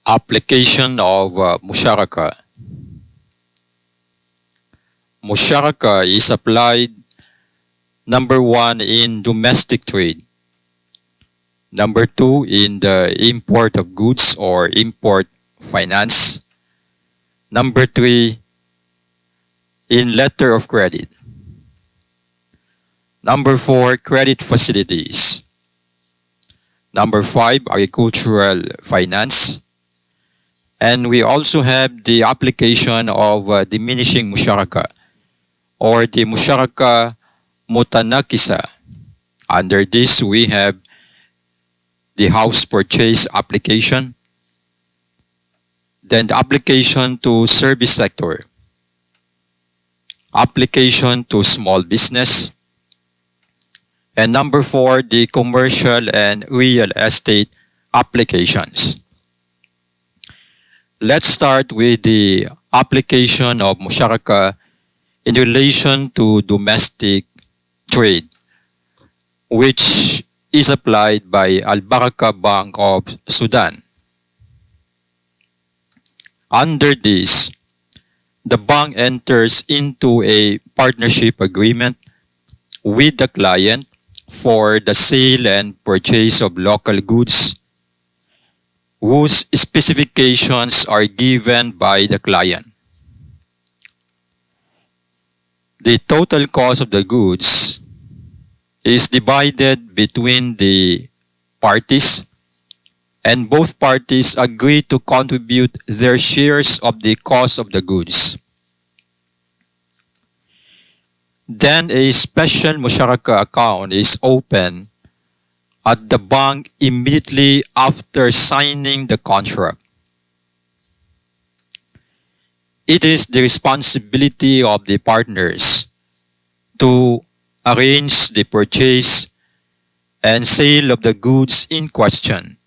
Application of Musharakah. Musharakah is applied number 1 in domestic trade, number 2 in the import of goods or import finance, number 3 in letter of credit, number 4 credit facilities, number 5 agricultural finance, and we also have the application of diminishing musharakah or the musharakah mutanakisa. Under this, we have the house purchase application, then the application to service sector, application to small business, and number 4, the commercial and real estate applications. Let's start with the application of Musharakah in relation to domestic trade, which is applied by Al-Barakah Bank of Sudan. Under this, the bank enters into a partnership agreement with the client for the sale and purchase of local goods whose specifications are given by the client. The total cost of the goods is divided between the parties, and both parties agree to contribute their shares of the cost of the goods. Then a special Musharakah account is opened at the bank immediately after signing the contract. It is the responsibility of the partners to arrange the purchase and sale of the goods in question.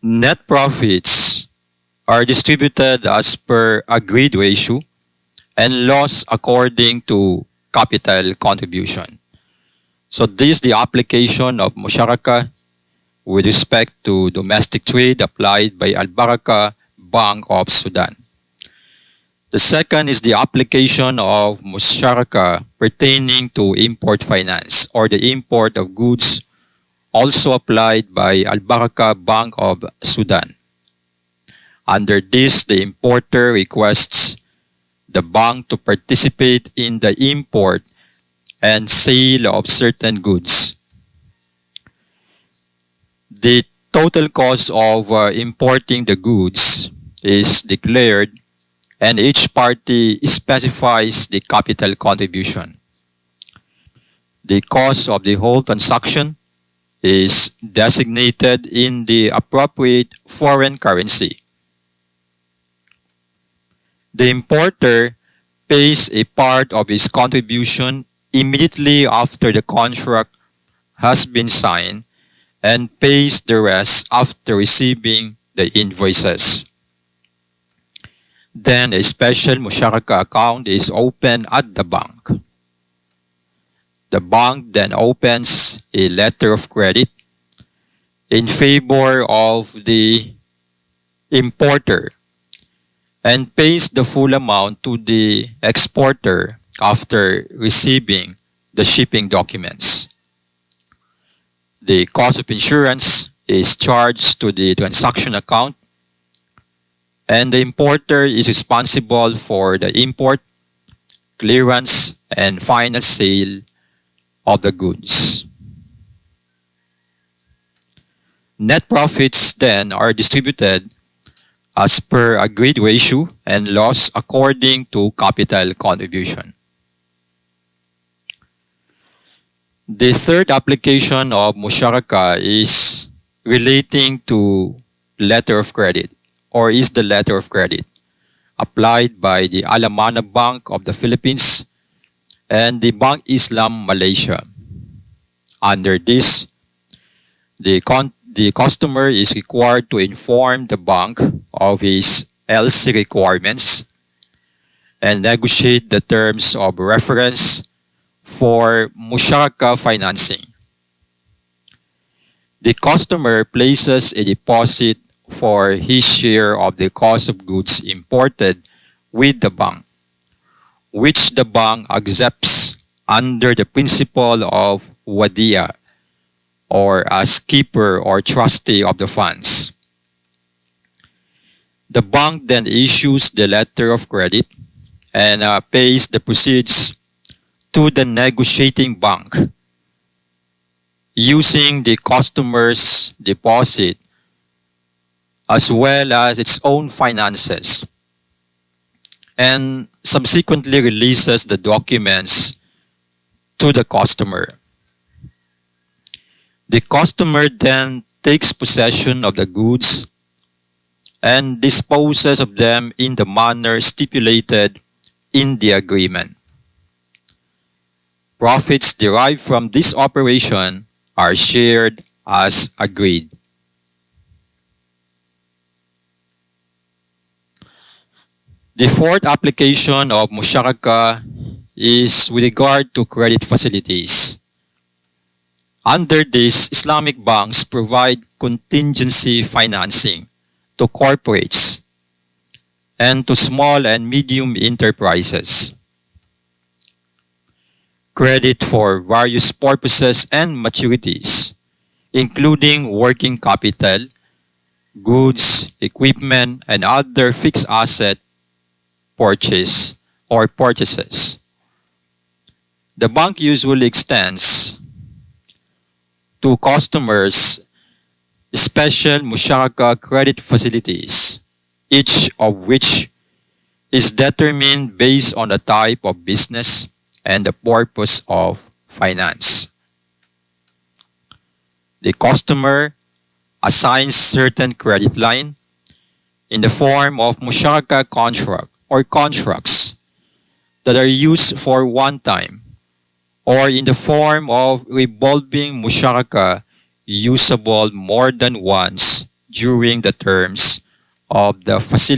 Net profits are distributed as per agreed ratio and loss according to capital contribution. So this is the application of Musharakah with respect to domestic trade applied by Al-Barakah Bank of Sudan. The second is the application of Musharakah pertaining to import finance or the import of goods, also applied by Al-Barakah Bank of Sudan. Under this, the importer requests the bank to participate in the import and sale of certain goods. The total cost of importing the goods is declared, and each party specifies the capital contribution. The cost of the whole transaction is designated in the appropriate foreign currency. The importer pays a part of his contribution immediately after the contract has been signed and pays the rest after receiving the invoices. Then a special Musharakah account is opened at the bank. The bank then opens a letter of credit in favor of the importer and pays the full amount to the exporter after receiving the shipping documents. The cost of insurance is charged to the transaction account, and the importer is responsible for the import, clearance, and final sale of the goods. Net profits then are distributed as per agreed ratio and loss according to capital contribution. The third application of Musharakah is relating to letter of credit, or is the letter of credit applied by the Alamana Bank of the Philippines and the Bank Islam Malaysia. Under this, the customer is required to inform the bank of his LC requirements and negotiate the terms of reference for Musharakah financing. The customer places a deposit for his share of the cost of goods imported with the bank, which the bank accepts under the principle of wadiya, or as keeper or trustee of the funds. The bank then issues the letter of credit and pays the proceeds to the negotiating bank using the customer's deposit as well as its own finances, and subsequently releases the documents to the customer. The customer then takes possession of the goods and disposes of them in the manner stipulated in the agreement. Profits derived from this operation are shared as agreed. The fourth application of Musharakah is with regard to credit facilities. Under this, Islamic banks provide contingency financing to corporates and to small and medium enterprises. Credit for various purposes and maturities, including working capital, goods, equipment, and other fixed asset purchases. The bank usually extends to customers special Musharakah credit facilities, each of which is determined based on the type of business and the purpose of finance. The customer assigns certain credit line in the form of Musharakah contract or contracts that are used for one time, or in the form of revolving Musharakah usable more than once during the terms of the facility.